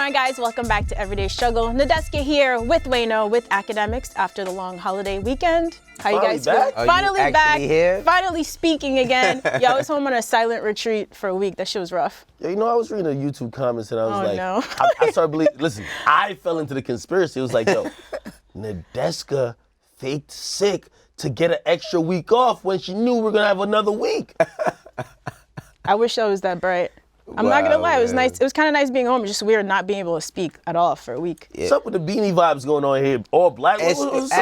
on, guys? Welcome back to Everyday Struggle. Nadeska here with Wayno with academics after the long holiday weekend. How you guys feel? Finally back. Here? Finally speaking again. Yo, I was home on a silent retreat for a week. That shit was rough. Yeah, you know, I was reading the YouTube comments and I was like, no. I started believing, listen, I fell into the conspiracy. It was like, yo, Nadeska faked sick to get an extra week off when she knew we were going to have another week. I wish I was that bright. I'm not gonna lie, it was nice. It was kind of nice being home. It's just weird not being able to speak at all for a week. Yeah. What's up with the beanie vibes going on here? All black. It's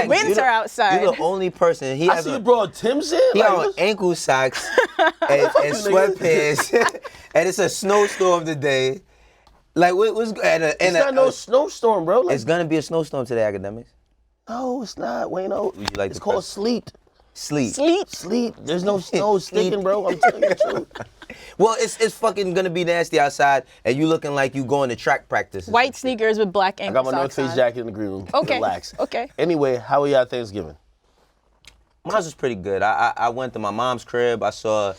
winter outside. You're the only person. I see you brought Tim's in. He on ankle socks and sweatpants, and it's a snowstorm today. Like what's it's not no snowstorm, bro. It's gonna be a snowstorm today, academics. No, it's not. Wayno. It's called sleet. Sleet. Sleet. There's no snow sticking, bro. I'm telling you the truth. Well, it's fucking gonna be nasty outside, and you looking like you going to track practice. White sneakers with black ankle socks. I got my North Face jacket in the green room. Okay. Relax. Okay. Anyway, how are y'all Thanksgiving? Mine was pretty good. I went to my mom's crib. I saw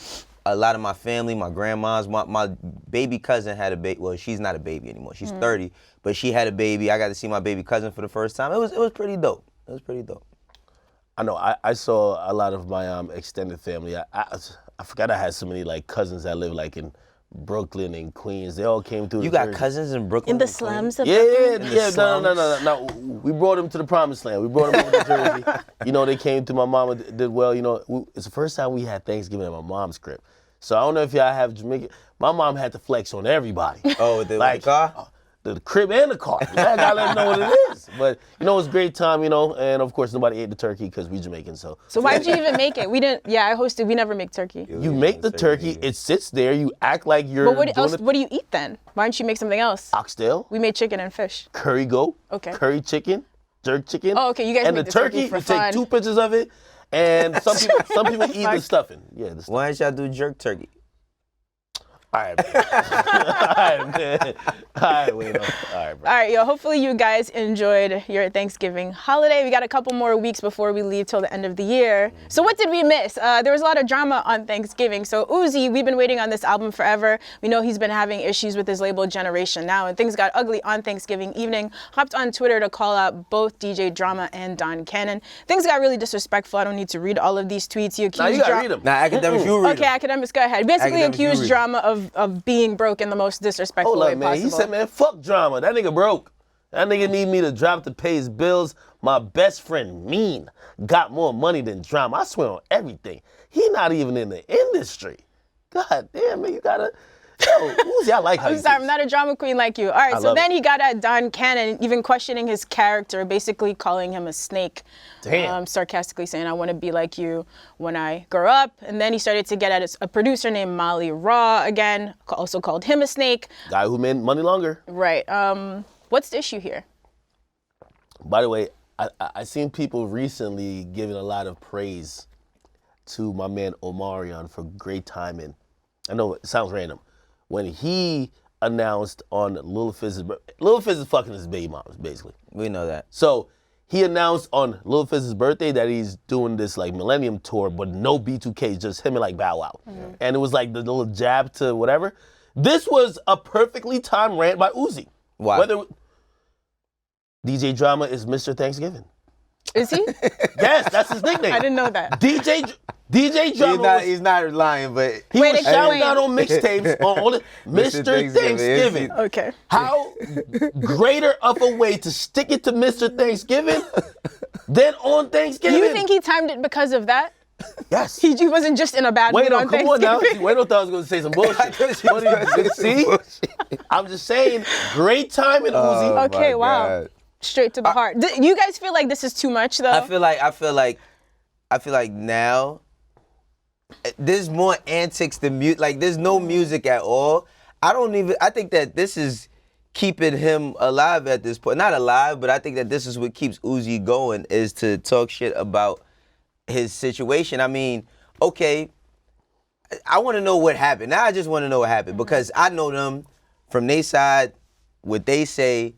a lot of my family, my grandma's. My baby cousin had a baby. Well, she's not a baby anymore. She's 30, but she had a baby. I got to see my baby cousin for the first time. It was pretty dope. It was pretty dope. I know. I saw a lot of my extended family. I forgot I had so many like cousins that live like in Brooklyn and Queens. They all came through. You got cousins in Brooklyn? In the slums of Brooklyn? Yeah. No. We brought them to the promised land. We brought them over to Jersey. You know, they came to my mama, did well. You know, it's the first time we had Thanksgiving at my mom's crib. So I don't know if y'all have Jamaican. My mom had to flex on everybody. Oh, with the car? The crib and the car. I gotta let them know what it is. But, you know, it was a great time, you know, and of course nobody ate the turkey because we Jamaican, so. So why'd you even make it? We didn't, I hosted, we never make turkey. You make the turkey, it sits there, you act like you're But what do you eat then? Why don't you make something else? Oxtail. We made chicken and fish. Curry goat. Okay. Curry chicken, jerk chicken. Oh, okay, you guys and make the turkey for you fun. take 2 pictures of it, and some people eat the stuffing. Yeah, the stuffing. Why don't y'all do jerk turkey? All right, man. All right, wait. All right, bro. All right, yo, hopefully you guys enjoyed your Thanksgiving holiday. We got a couple more weeks before we leave till the end of the year. So what did we miss? There was a lot of drama on Thanksgiving. So Uzi, we've been waiting on this album forever. We know he's been having issues with his label Generation Now, and things got ugly on Thanksgiving evening. Hopped on Twitter to call out both DJ Drama and Don Cannon. Things got really disrespectful. I don't need to read all of these tweets. He accused Now you gotta read them. Nah, academics, you read them. Okay, academics, go ahead. Basically accused Drama of being broke in the most disrespectful way man. possible. He said, man, fuck Drama. That nigga broke. That nigga need me to drop to pay his bills. My best friend, Mean, got more money than Drama. I swear on everything. He not even in the industry. God damn, man, you gotta... Yo, Uzi, I like how I'm sorry, I'm not a drama queen like you. All right, so then he got at Don Cannon, even questioning his character, basically calling him a snake. Damn. Sarcastically saying, I want to be like you when I grow up. And then he started to get at a producer named Molly Raw again, also called him a snake. Guy who made money longer. Right. What's the issue here? By the way, I seen people recently giving a lot of praise to my man Omarion for great timing. I know it sounds random. When he announced on Lil Fizz is fucking his baby moms, basically. We know that. So he announced on Lil Fizz's birthday that he's doing this like Millennium Tour, but no B2K, just him and like Bow Wow. Mm-hmm. And it was like the little jab to whatever. This was a perfectly timed rant by Uzi. Why? DJ Drama is Mr. Thanksgiving. Is he? Yes, that's his nickname. I didn't know that. DJ Drama he's not lying, but he was shouting out on mixtapes on all the Mr. Thanksgiving. Okay. How greater of a way to stick it to Mr. Thanksgiving than on Thanksgiving? You think he timed it because of that? Yes. He wasn't just in a bad mood on Thanksgiving. Come on now. Wayno thought I was going to say some bullshit. See? I'm just saying, great timing, Uzi. Okay, wow. God. Straight to the heart. Do you guys feel like this is too much, though? I feel like now there's more antics than music. Like there's no music at all. I think that this is keeping him alive at this point. Not alive, but I think that this is what keeps Uzi going, is to talk shit about his situation. I mean, okay, I want to know what happened. Now I just want to know what happened because I know them from their side. What they say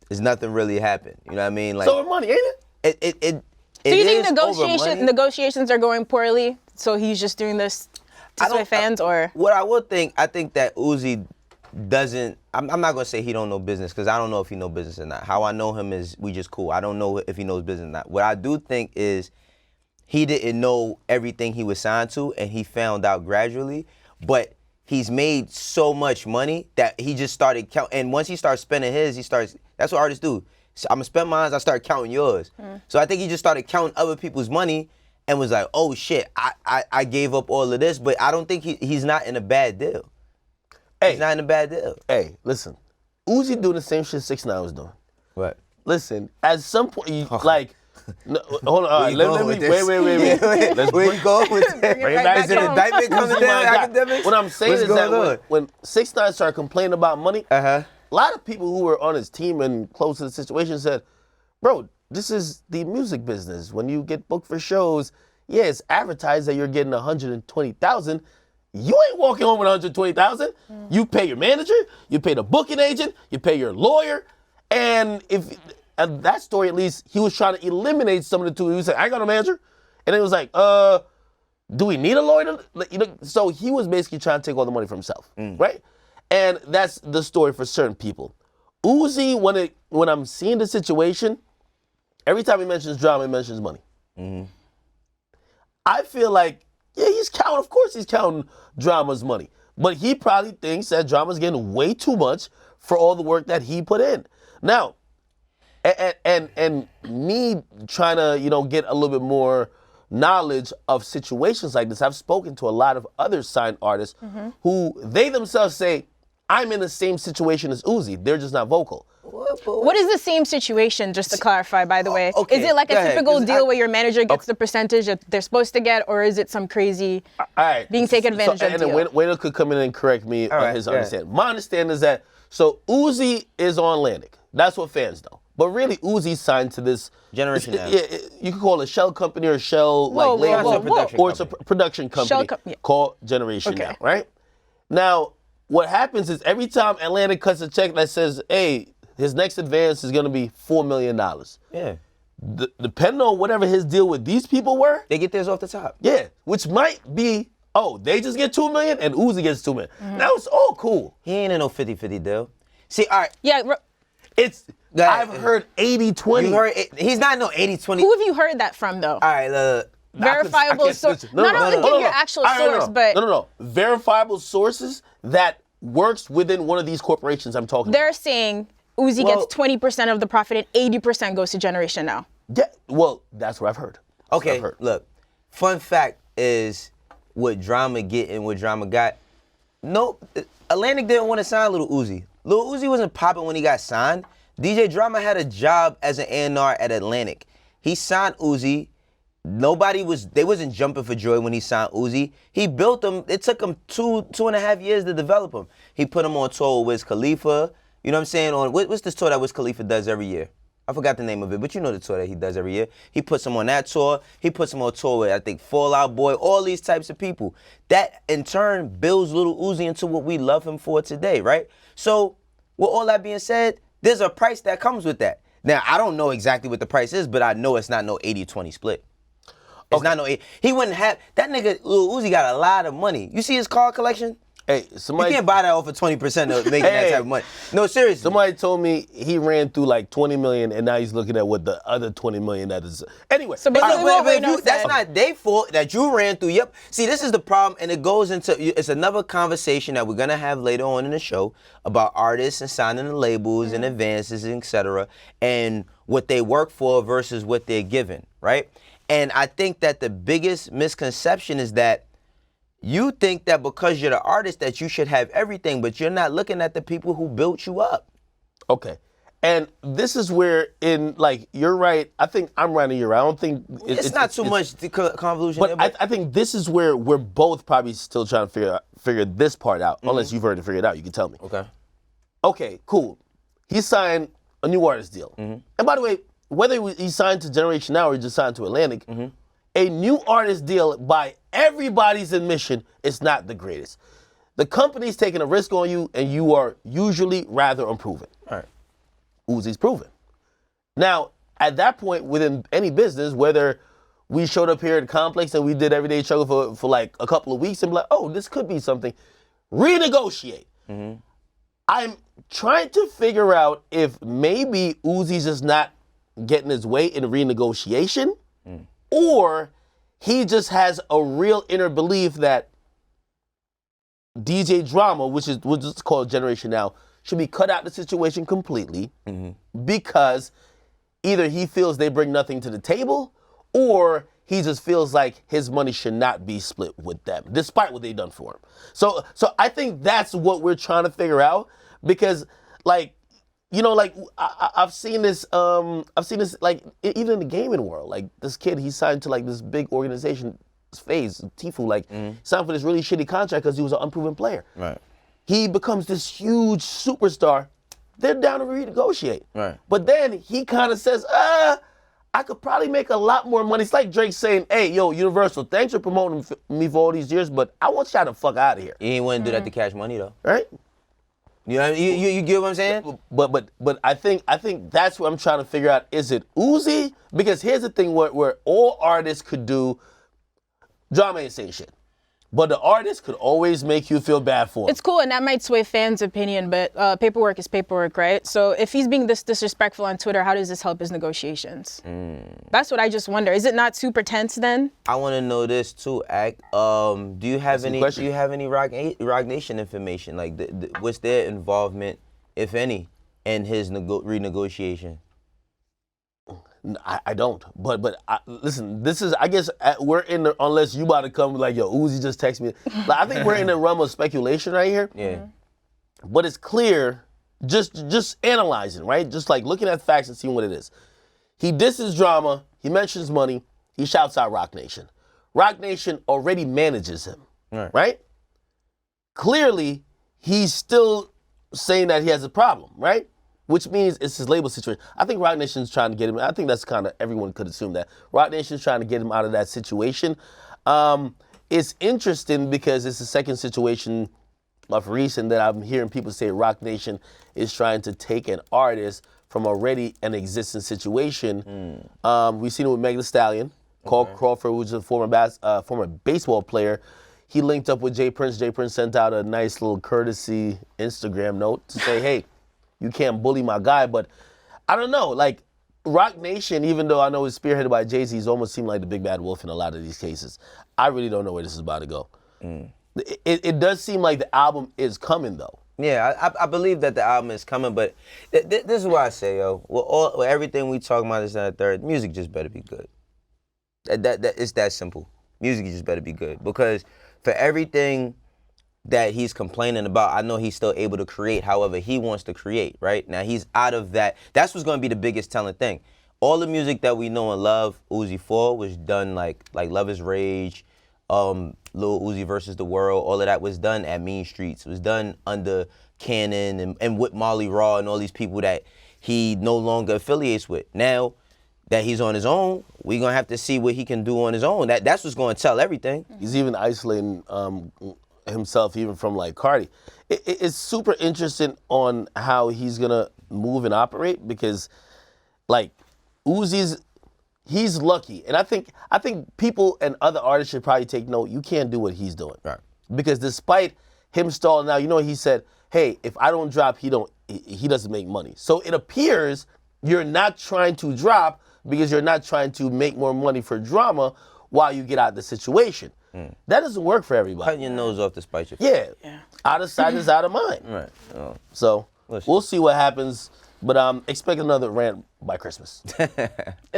is nothing really happened. You know what I mean? Like, so money, ain't it? So you think negotiations are going poorly? So he's just doing this to sway fans, or? What I would think, I think that Uzi doesn't I'm not gonna say he don't know business because I don't know if he know business or not. How I know him is we just cool. I don't know if he knows business or not. What I do think is he didn't know everything he was signed to, and he found out gradually. But he's made so much money that he just started counting. And once he starts spending his, that's what artists do. So I'm gonna spend mine, I start counting yours. So I think he just started counting other people's money and was like, oh shit, I gave up all of this, but I don't think he's not in a bad deal. He's not in a bad deal. Hey, listen, Uzi doing the same shit 6ix9ine was doing. What? Listen, at some point, no, hold on, all right, let me, wait. Let's where you going with that? Bring it back Is it home. indictment coming down, academics? What I'm saying What's is going that on? when 6ix9ine started complaining about money, Uh-huh. a lot of people who were on his team and close to the situation said, bro, this is the music business. When you get booked for shows, yeah, it's advertised that you're getting 120,000. You ain't walking home with 120,000. You pay your manager, you pay the booking agent, you pay your lawyer, and that story at least, he was trying to eliminate some of the two. He was like, I ain't got no manager, and it was like, do we need a lawyer? So he was basically trying to take all the money for himself, right? And that's the story for certain people. Uzi, when I'm seeing the situation, every time he mentions drama, he mentions money. I feel like, yeah, of course he's counting Drama's money. But he probably thinks that Drama's getting way too much for all the work that he put in. Now, and me trying to, get a little bit more knowledge of situations like this, I've spoken to a lot of other signed artists who they themselves say, I'm in the same situation as Uzi. They're just not vocal. What is the same situation, just to clarify, by the way? Okay, Is it like go a ahead, typical 'cause deal where your manager gets the percentage that they're supposed to get, or is it some crazy All right. being taken advantage of and deal? then Wayno could come in and correct me on right, his yeah. understanding. My understanding is that, so Uzi is on Atlantic. That's what fans know. But really, Uzi's signed to this Generation Now. you could call it a shell company or a shell Whoa, label, whoa, whoa, whoa. or it's a production company yeah. called Generation Okay. Now, right? Now, what happens is every time Atlantic cuts a check that says, hey, his next advance is going to be $4 million. Yeah. Depending on whatever his deal with these people were, They get theirs off the top. yeah, which might be, they just get $2 million and Uzi gets $2 million. Now it's all cool. He ain't in no 50-50 deal. See, all right. Yeah, Go ahead. I've heard 80-20. You heard it. He's not no 80-20. who have you heard that from, though? All right, look. Verifiable source. Not only give your actual source, but No. Verifiable sources that works within one of these corporations I'm talking about. they're saying Uzi Well- gets 20% of the profit and 80% goes to Generation Now. Yeah, well, that's what I've heard. That's what Okay, I've heard. look. Fun fact is what Drama get and what Drama got. No, Atlantic didn't want to sign Lil Uzi. Lil Uzi wasn't popping when he got signed. DJ Drama had a job as an A&R at Atlantic. He signed Uzi. They wasn't jumping for joy when he signed Uzi. He built him. It took him two and a half years to develop him. He put him on tour with Wiz Khalifa. You know what I'm saying? What's this tour that Wiz Khalifa does every year? I forgot the name of it, but you know the tour that he does every year. He puts him on that tour. He puts him on tour with, I think, Fallout Boy, all these types of people. That, in turn, builds Lil Uzi into what we love him for today, right? So, with all that being said, there's a price that comes with that. Now, I don't know exactly what the price is, but I know it's not no 80-20 split. It's not no 80. He wouldn't have, that nigga, Lil Uzi got a lot of money. You see his car collection? Hey, You somebody can't buy that off of 20% of making that type of money. No, seriously. Somebody told me he ran through like 20 million and now he's looking at what the other 20 million that is. Anyway. So basically what But if Wayno you, that's said- not their fault that you ran through. Yep. See, this is the problem, and it goes into, it's another conversation that we're going to have later on in the show about artists and signing the labels and advances, et cetera, and what they work for versus what they're given, right? And I think that the biggest misconception is that you think that because you're the artist that you should have everything, but you're not looking at the people who built you up. Okay. And this is where, you're right. I think I'm right and you're right. I don't think It's not too much convolution But there, I think this is where we're both probably still trying to figure this part out. Unless you've already figured it out, you can tell me. Okay. Okay, cool. He signed a new artist deal. And by the way, whether he signed to Generation Now or he just signed to Atlantic, a new artist deal by everybody's admission is not the greatest. The company's taking a risk on you and you are usually rather unproven. All right. Uzi's proven. Now, at that point within any business, whether we showed up here at Complex and we did Everyday Struggle for like a couple of weeks and be like, oh, this could be something, renegotiate. trying to figure out if maybe Uzi's just not getting his way in renegotiation, or he just has a real inner belief that DJ Drama, which is called Generation Now, should be cut out of the situation completely because either he feels they bring nothing to the table, or he just feels like his money should not be split with them, despite what they've done for him. So I think that's what we're trying to figure out, because, like, you know, like I've seen this, like even in the gaming world. Like this kid, he signed to like this big organization, FaZe, Tfue, like signed for this really shitty contract because he was an unproven player. Right. He becomes this huge superstar. They're down to renegotiate. Right. But then he kind of says, I could probably make a lot more money. It's like Drake saying, hey, yo, Universal, thanks for promoting me for all these years, but I want y'all to fuck out of here. He ain't want to do that to Cash Money, though. Right? You know, you get what I'm saying? But I think that's what I'm trying to figure out. Is it Uzi? Because here's the thing where all artists could do, Drama ain't saying shit. But the artist could always make you feel bad for him. It's cool, and that might sway fans' opinion, but paperwork is paperwork, right? So if he's being this disrespectful on Twitter, how does this help his negotiations? That's what I just wonder. Is it not super tense then? I want to know this too, Ak. Do you have any Rock Nation information? Like, what's their involvement, if any, in his renegotiation? I don't. But listen, this is, I guess, we're in the, unless you about to come like, yo, Uzi just text me. Like, I think we're in the realm of speculation right here. Yeah. But it's clear, just analyzing, right? Just like looking at facts and seeing what it is. He disses Drama, he mentions money, he shouts out Rock Nation. Rock Nation already manages him, right? Clearly, he's still saying that he has a problem, right? Which means it's his label situation. I think Rock Nation's trying to get him. I think that's kind of, everyone could assume that. Rock Nation's trying to get him out of that situation. It's interesting because it's the second situation of recent that I'm hearing people say Rock Nation is trying to take an artist from already an existing situation. We've seen it with Meg Thee Stallion. Cole Crawford, who's a former baseball player. He linked up with Jay Prince. Jay Prince sent out a nice little courtesy Instagram note to say, hey, you can't bully my guy. But I don't know, like Rock Nation, even though I know it's spearheaded by Jay-Z, he's almost seemed like the big bad wolf in a lot of these cases. I really don't know where this is about to go. It does seem like the album is coming though. Yeah, I believe that the album is coming, but this is what I say, yo. With everything we talking about this and that third, music just better be good. It's that simple. Music just better be good, because for everything that he's complaining about, I know he's still able to create however he wants to create, right? Now he's out of that. That's what's gonna be the biggest telling thing. All the music that we know and love Uzi for was done like Love Is Rage, Lil Uzi versus the World, all of that was done at Mean Streets. It was done under Cannon and with Marley Raw and all these people that he no longer affiliates with. Now that he's on his own, we're gonna have to see what he can do on his own. That's what's gonna tell everything. He's even isolating himself even from like Cardi. It's super interesting on how he's gonna move and operate, because like he's lucky, and I think people and other artists should probably take note. You can't do what he's doing, right? Because despite him stalling out, you know, he said, hey, if I don't drop, he doesn't make money. So it appears you're not trying to drop because you're not trying to make more money for Drama while you get out of the situation. That doesn't work for everybody. Cutting your nose off to spite your face. Yeah. Out of sight is out of mind. Right. Oh. So we'll see what happens, but expect another rant by Christmas.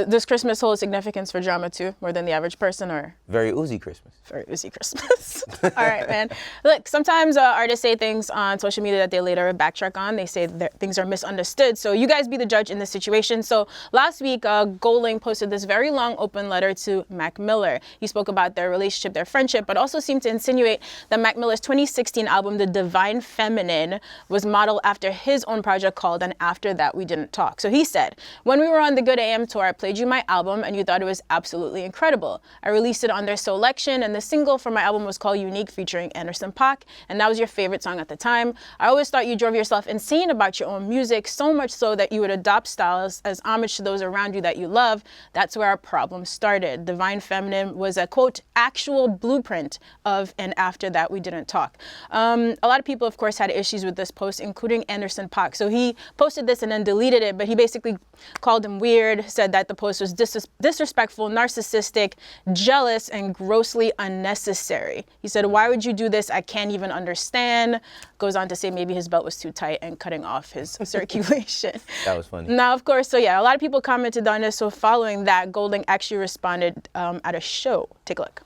Does Christmas hold significance for Drama too, more than the average person, or? Very Uzi Christmas. Very Uzi Christmas. All right, man. Look, sometimes artists say things on social media that they later backtrack on. They say that things are misunderstood. So you guys be the judge in this situation. So last week, Goldlink posted this very long open letter to Mac Miller. He spoke about their relationship, their friendship, but also seemed to insinuate that Mac Miller's 2016 album, The Divine Feminine, was modeled after his own project called And After That We Didn't Talk. So he said, When we were on the Good AM tour, I played you my album and you thought it was absolutely incredible. I released it on their selection, and the single for my album was called Unique featuring Anderson .Paak, and that was your favorite song at the time. I always thought you drove yourself insane about your own music, so much so that you would adopt styles as homage to those around you that you love. That's where our problem started. Divine Feminine was a, quote, actual blueprint of, and after that we didn't talk. A lot of people, of course, had issues with this post, including Anderson .Paak. So he posted this and then deleted it, but he basically called him weird, said that the post was disrespectful, narcissistic, jealous, and grossly unnecessary. He said, why would you do this? I can't even understand. Goes on to say maybe his belt was too tight and cutting off his circulation. That was funny. Now, of course, so yeah, a lot of people commented on this. So following that, Goldlink actually responded at a show. Take a look.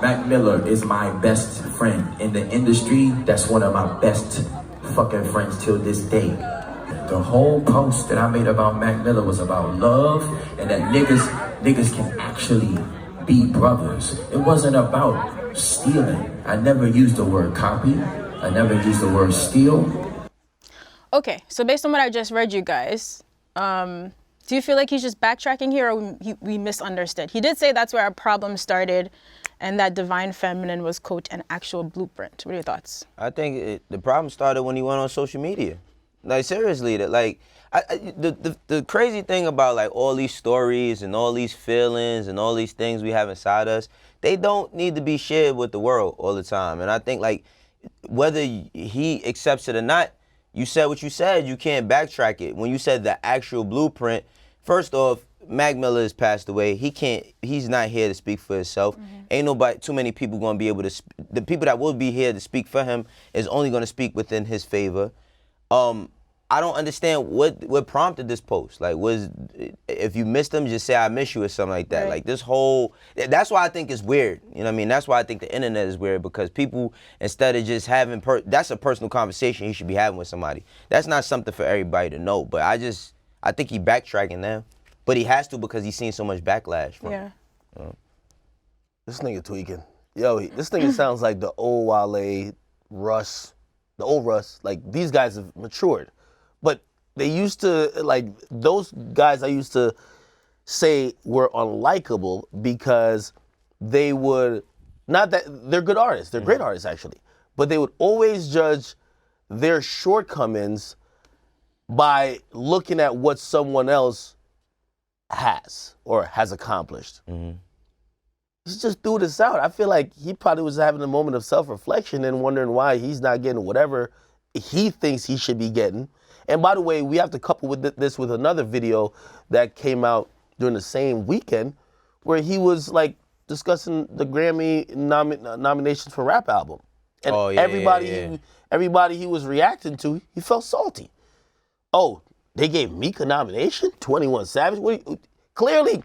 Mac Miller is my best friend in the industry. That's one of my best fucking friends till this day. The whole post that I made about Mac Miller was about love and that niggas can actually be brothers. It wasn't about stealing. I never used the word copy. I never used the word steal. Okay, so based on what I just read, you guys, do you feel like he's just backtracking here, or we misunderstood? He did say that's where our problem started, and that Divine Feminine was, quote, an actual blueprint. What are your thoughts? I think the problem started when he went on social media. Like, seriously, the crazy thing about like all these stories and all these feelings and all these things we have inside us, they don't need to be shared with the world all the time. And I think like whether he accepts it or not, you said what you said, you can't backtrack it. When you said the actual blueprint, first off, Mac Miller has passed away. He's not here to speak for himself. Ain't too many people gonna be able to, the people that will be here to speak for him is only gonna speak within his favor. I don't understand what prompted this post. Like, if you missed him, just say I miss you or something like that. Right. Like that's why I think it's weird. You know what I mean? That's why I think the internet is weird, because people, instead of just having, that's a personal conversation he should be having with somebody. That's not something for everybody to know. But I think he backtracking now. But he has to, because he's seen so much backlash from it. This nigga tweaking. Yo, this nigga sounds like the old Wale, Russ, the old Russ. Like, these guys have matured. But they used to, like, those guys I used to say were unlikable because they would, not that, they're good artists. They're great artists, actually. But they would always judge their shortcomings by looking at what someone else has or has accomplished. He just threw this out. I feel like he probably was having a moment of self-reflection and wondering why he's not getting whatever he thinks he should be getting. And by the way, we have to couple with this with another video that came out during the same weekend where he was like discussing the Grammy nominations for rap album. And everybody he was reacting to, he felt salty. Oh, they gave Meek a nomination? 21 Savage? Clearly,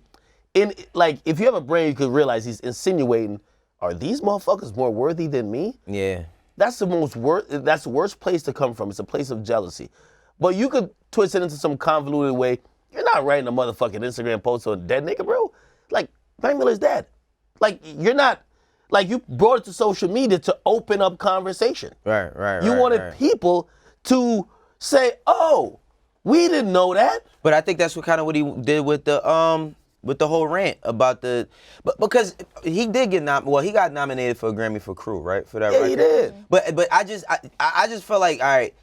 if you have a brain, you could realize he's insinuating, are these motherfuckers more worthy than me? Yeah. That's the worst place to come from. It's a place of jealousy. But you could twist it into some convoluted way. You're not writing a motherfucking Instagram post on a dead nigga, bro. Like, Mac Miller's dead. Like, you're not, like, you brought it to social media to open up conversation. Right. You wanted people to say, oh, we didn't know that. But I think that's what he did with the whole rant about because he did he got nominated for a Grammy for Crew, right? For that record. He did. But I just felt like, all right,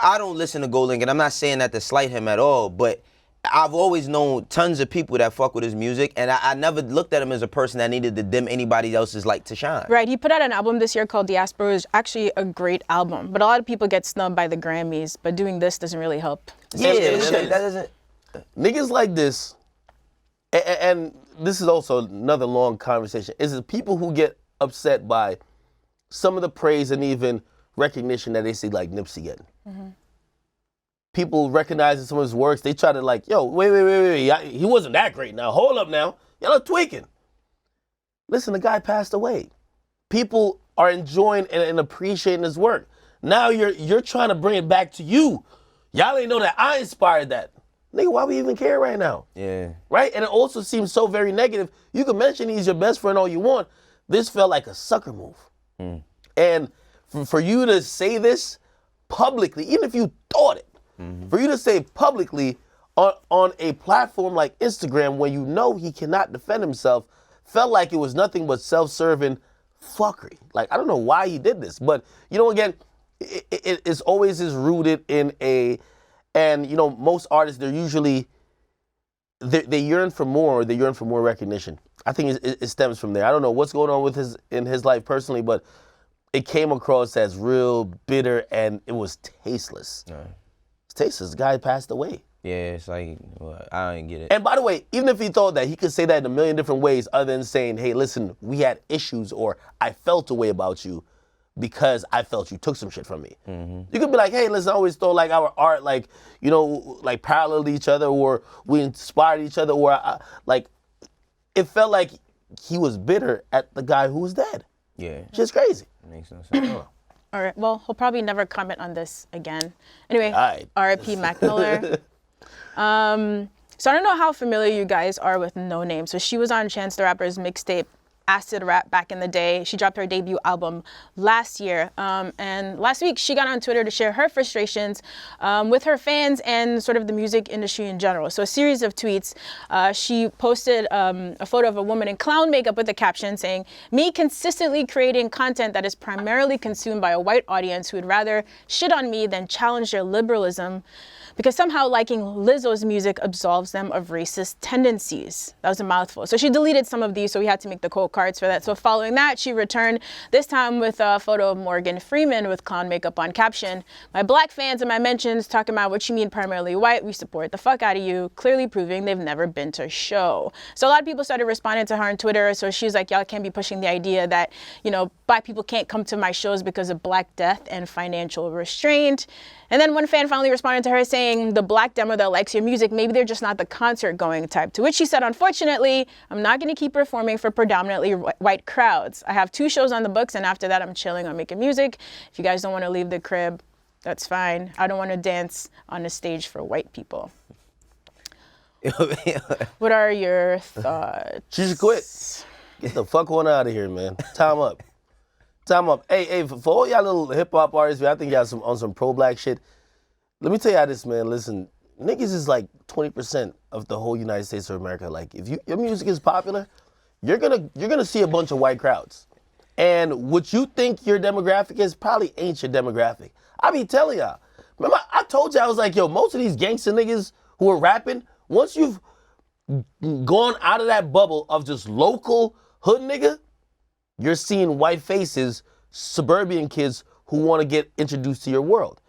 I don't listen to Goldlink, and I'm not saying that to slight him at all, but I've always known tons of people that fuck with his music, and I never looked at him as a person that needed to dim anybody else's light to shine. Right, he put out an album this year called Diaspora, which is actually a great album, but a lot of people get snubbed by the Grammys, but doing this doesn't really help. That doesn't... Niggas like this, and this is also another long conversation, is the people who get upset by some of the praise and even recognition that they see like Nipsey getting. People recognizing some of his works, they try to like, yo, wait, he wasn't that great now. Hold up now. Y'all are tweaking. Listen, the guy passed away. People are enjoying and appreciating his work. Now you're trying to bring it back to you. Y'all ain't know that I inspired that. Nigga, why we even care right now? Yeah. Right? And it also seems so very negative. You can mention he's your best friend all you want. This felt like a sucker move. And for you to say this publicly, even if you thought it, for you to say publicly, on a platform like Instagram, when you know he cannot defend himself, felt like it was nothing but self-serving fuckery. Like, I don't know why he did this, but, you know, again, it's always is rooted in and, you know, most artists, they're usually, they yearn for more, or they yearn for more recognition. I think it stems from there. I don't know what's going on with in his life personally, but it came across as real bitter, and it was tasteless. It's tasteless. The guy passed away. Yeah, it's like, well, I don't get it. And by the way, even if he thought that, he could say that in a million different ways other than saying, hey, listen, we had issues, or I felt a way about you because I felt you took some shit from me. You could be like, hey, listen, I always thought like our art, like, you know, like paralleled each other, or we inspired each other, or like, it felt like he was bitter at the guy who was dead. Yeah. Just crazy. Makes no sense. All right. Well, he'll probably never comment on this again. Anyway, right. R.I.P. Mac Miller. So I don't know how familiar you guys are with No Name. So she was on Chance the Rapper's mixtape Acid Rap back in the day. She dropped her debut album last year. And last week she got on Twitter to share her frustrations with her fans and sort of the music industry in general. So a series of tweets. She posted a photo of a woman in clown makeup with a caption saying, "Me consistently creating content that is primarily consumed by a white audience who would rather shit on me than challenge their liberalism, because somehow liking Lizzo's music absolves them of racist tendencies." That was a mouthful. So she deleted some of these, so we had to make the quote cards for that. So following that, she returned, this time with a photo of Morgan Freeman with clown makeup on, caption, "My black fans and my mentions talking about what you mean primarily white, we support the fuck out of you, clearly proving they've never been to a show." So a lot of people started responding to her on Twitter. So she's like, y'all can't be pushing the idea that, you know, black people can't come to my shows because of black death and financial restraint. And then one fan finally responded to her saying, the black demo that likes your music, maybe they're just not the concert going type. To which she said, unfortunately, I'm not going to keep performing for predominantly white crowds. I have 2 shows on the books, and after that I'm chilling on making music. If you guys don't want to leave the crib, that's fine. I don't want to dance on the stage for white people. What are your thoughts? She should quit. Get the fuck on out of here, man. Time up. Time up. Hey, for all y'all little hip hop artists, I think y'all on some pro-black shit. Let me tell y'all this, man. Listen, niggas is like 20% of the whole United States of America. Like, if your music is popular, you're gonna see a bunch of white crowds. And what you think your demographic is probably ain't your demographic. I be telling y'all. Remember, I told y'all, I was like, yo, most of these gangster niggas who are rapping, once you've gone out of that bubble of just local hood nigga, you're seeing white faces, suburban kids who want to get introduced to your world.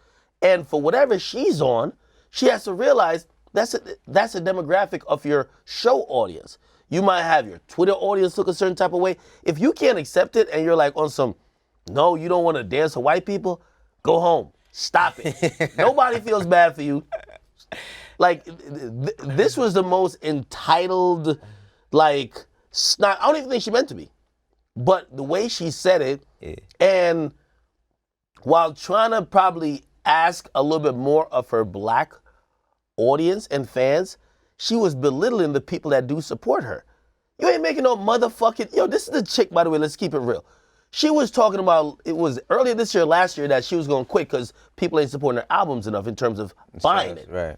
And for whatever she's on, she has to realize that's a demographic of your show audience. You might have your Twitter audience look a certain type of way. If you can't accept it and you're like on some, no, you don't want to dance with white people, go home. Stop it. Nobody feels bad for you. Like, this was the most entitled, like, snot. I don't even think she meant to be. But the way she said it, and while trying to probably ask a little bit more of her black audience and fans, she was belittling the people that do support her. You ain't making no motherfucking, yo, this is the chick, by the way, let's keep it real. She was talking about, it was earlier this year, last year, that she was going to quit because people ain't supporting her albums enough in terms of buying it. Right.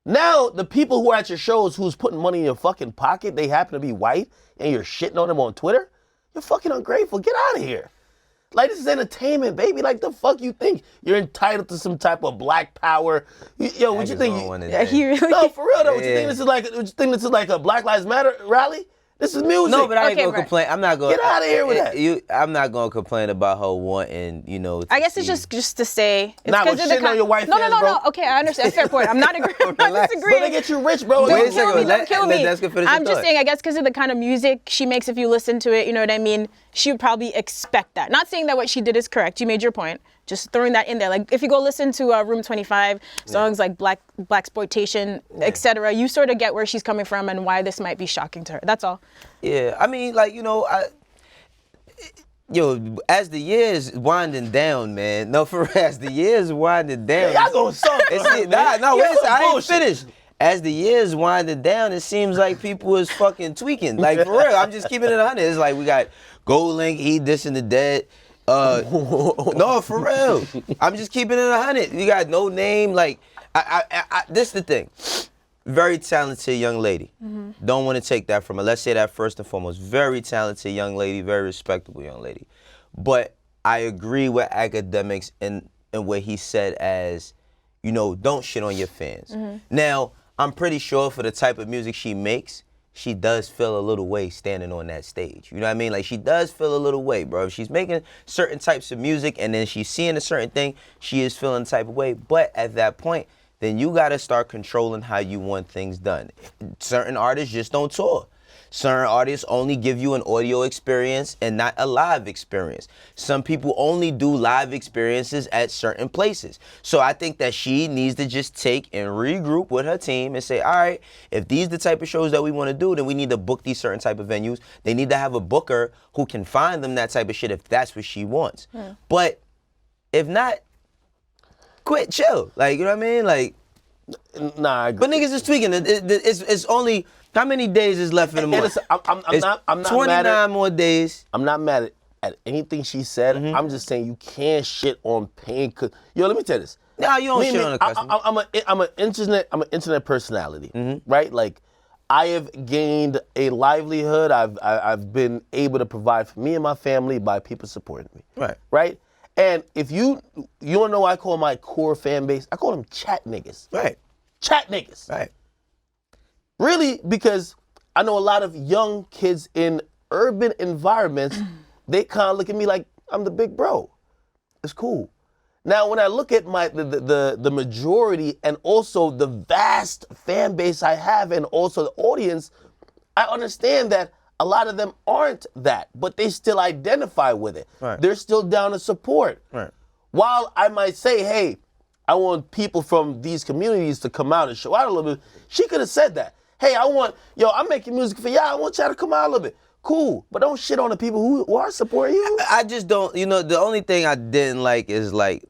Now, the people who are at your shows who's putting money in your fucking pocket, they happen to be white, and you're shitting on them on Twitter? You're fucking ungrateful. Get out of here. Like, this is entertainment, baby. Like, the fuck you think? You're entitled to some type of black power. Yo, what you think? He really... No, for real though. What you think this is like a Black Lives Matter rally? This is music. No, but I ain't gonna complain. I'm not gonna get out of here with that. I'm not gonna complain about her wanting, you know. I guess it's just to say. It's nah, but shitting on your white fans, bro. No. Okay, I understand. Fair point. I'm not agreeing. I'm not disagreeing. But they get you rich, bro. Don't kill me. I'm just saying. I guess because of the kind of music she makes, if you listen to it, you know what I mean. She would probably expect that. Not saying that what she did is correct. You made your point. Just throwing that in there. Like, if you go listen to Room 25, songs like Blaxploitation, etc., you sort of get where she's coming from and why this might be shocking to her. That's all. Yeah, I mean, like, you know, as the years winding down, man. No, for real, as the years winding down. Y'all going soft. Wait, I ain't finished. As the years winding down, it seems like people is fucking tweaking. Like, for real, I'm just keeping it 100. It's like we got Goldlink, he dissing the dead. No, for real. I'm just keeping it 100. You got No Name. Like, this the thing. very talented young lady. Don't want to take that from her. Let's say that first and foremost. Very talented young lady, very respectable young lady. But I agree with academics and what he said as, you know, don't shit on your fans. Now, I'm pretty sure for the type of music she makes, she does feel a little way standing on that stage. You know what I mean? Like, she does feel a little way, bro. If she's making certain types of music and then she's seeing a certain thing, she is feeling the type of way. But at that point, then you got to start controlling how you want things done. Certain artists just don't tour. Certain artists only give you an audio experience and not a live experience. Some people only do live experiences at certain places. So I think that she needs to just take and regroup with her team and say, all right, if these the type of shows that we want to do, then we need to book these certain type of venues. They need to have a booker who can find them that type of shit if that's what she wants. But if not, quit, chill. Like, you know what I mean? Like, Nah, I agree. but niggas is tweaking. It's only, how many days is left in the month? I'm not 29 mad at, more days. I'm not mad at anything she said. I'm just saying you can't shit on pain. Yo, let me tell you this. No, you don't shit on a customer. I'm an internet personality, right? Like, I have gained a livelihood. I've been able to provide for me and my family by people supporting me. Right? And if you don't know what I call my core fan base, I call them chat niggas. Right. Chat niggas. Right. Really, because I know a lot of young kids in urban environments, they kind of look at me like I'm the big bro. It's cool. Now, when I look at the majority and also the vast fan base I have and also the audience, I understand that a lot of them aren't that, but they still identify with it. Right. They're still down to support. Right. While I might say, hey, I want people from these communities to come out and show out a little bit, she could have said that. Hey, I'm making music for y'all. I want y'all to come out a little bit. Cool, but don't shit on the people who are supporting you. I just don't, the only thing I didn't like is like,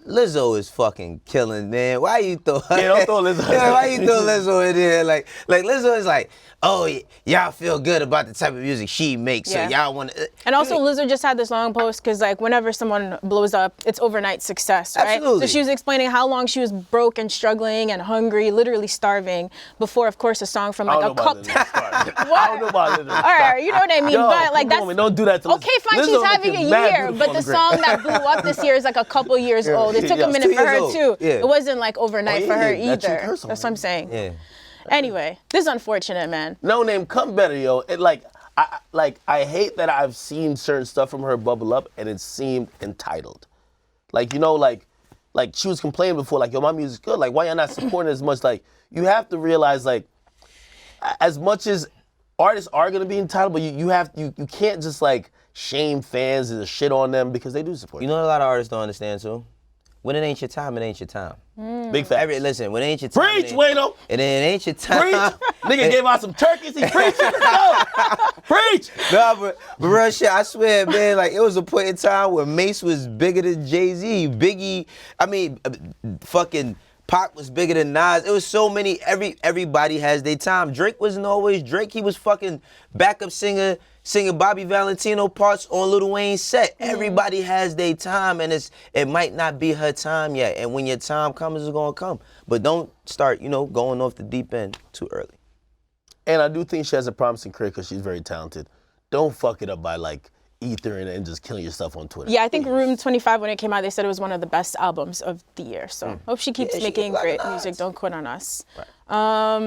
Lizzo is fucking killing, man. Why you throw don't throw Lizzo. Yeah, why you throw Lizzo in there? Like Lizzo is like, oh, y'all feel good about the type of music she makes, so y'all want to. And also, Lizzo just had this long post because, like, whenever someone blows up, it's overnight success, right? Absolutely. So she was explaining how long she was broke and struggling and hungry, literally starving, before, of course, a song from like a couple. I don't know about Lizzo. All right, you know what I mean, but like that's. Don't do that to Lizzo. Okay, fine, Lizzo she's having a year, but the song that blew up this year is like a couple years old. It took a minute for her too. Yeah. It wasn't like overnight for her that took either. her so That's what I'm saying. Yeah. Anyway, this is unfortunate, man. No Name, come better, yo. I hate that I've seen certain stuff from her bubble up and it seemed entitled. Like, like she was complaining before, like, yo, my music's good. Like, why y'all not supporting as much? Like, you have to realize, like, as much as artists are gonna be entitled, but you can't just like shame fans and shit on them because they do support. You know what a lot of artists don't understand too? When it ain't your time, it ain't your time. Big fact. Listen, when it ain't your time, Preach, Wayno. It ain't your time. Preach. Nigga gave out some turkeys. He preaching. Go. Preach. No, but real shit, I swear, man, like, it was a point in time where Mace was bigger than Jay-Z. Biggie, fucking Paak was bigger than Nas. It was so many, everybody has their time. Drake wasn't always Drake. He was fucking backup singer, singing Bobby Valentino parts on Lil Wayne's set. Everybody has their time, and it might not be her time yet. And when your time comes, it's gonna come. But don't start, going off the deep end too early. And I do think she has a promising career because she's very talented. Don't fuck it up by like ether and just killing yourself on Twitter. Yeah, I think Room 25, when it came out, they said it was one of the best albums of the year. So hope she keeps making great music. Don't quit on us. Right. All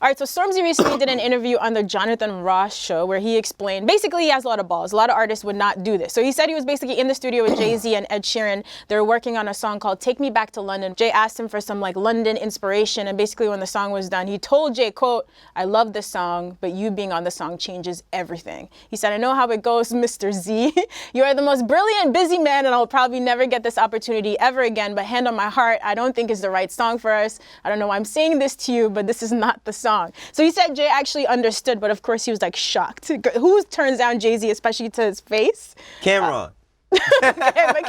right, so Stormzy recently did an interview on the Jonathan Ross show where he explained, basically he has a lot of balls. A lot of artists would not do this. So he said he was basically in the studio with Jay-Z and Ed Sheeran. They were working on a song called Take Me Back to London. Jay asked him for some like London inspiration, and basically when the song was done, he told Jay, quote, "I love this song, but you being on the song changes everything." He said, "I know how it goes, Mr. Z. You are the most brilliant, busy man, and I'll probably never get this opportunity ever again, but hand on my heart, I don't think it's the right song for us. I don't know why I'm saying this to you, but this is not the song." So he said Jay actually understood, but of course he was like shocked. Who turns down Jay-Z, especially to his face? Cameron. Okay, but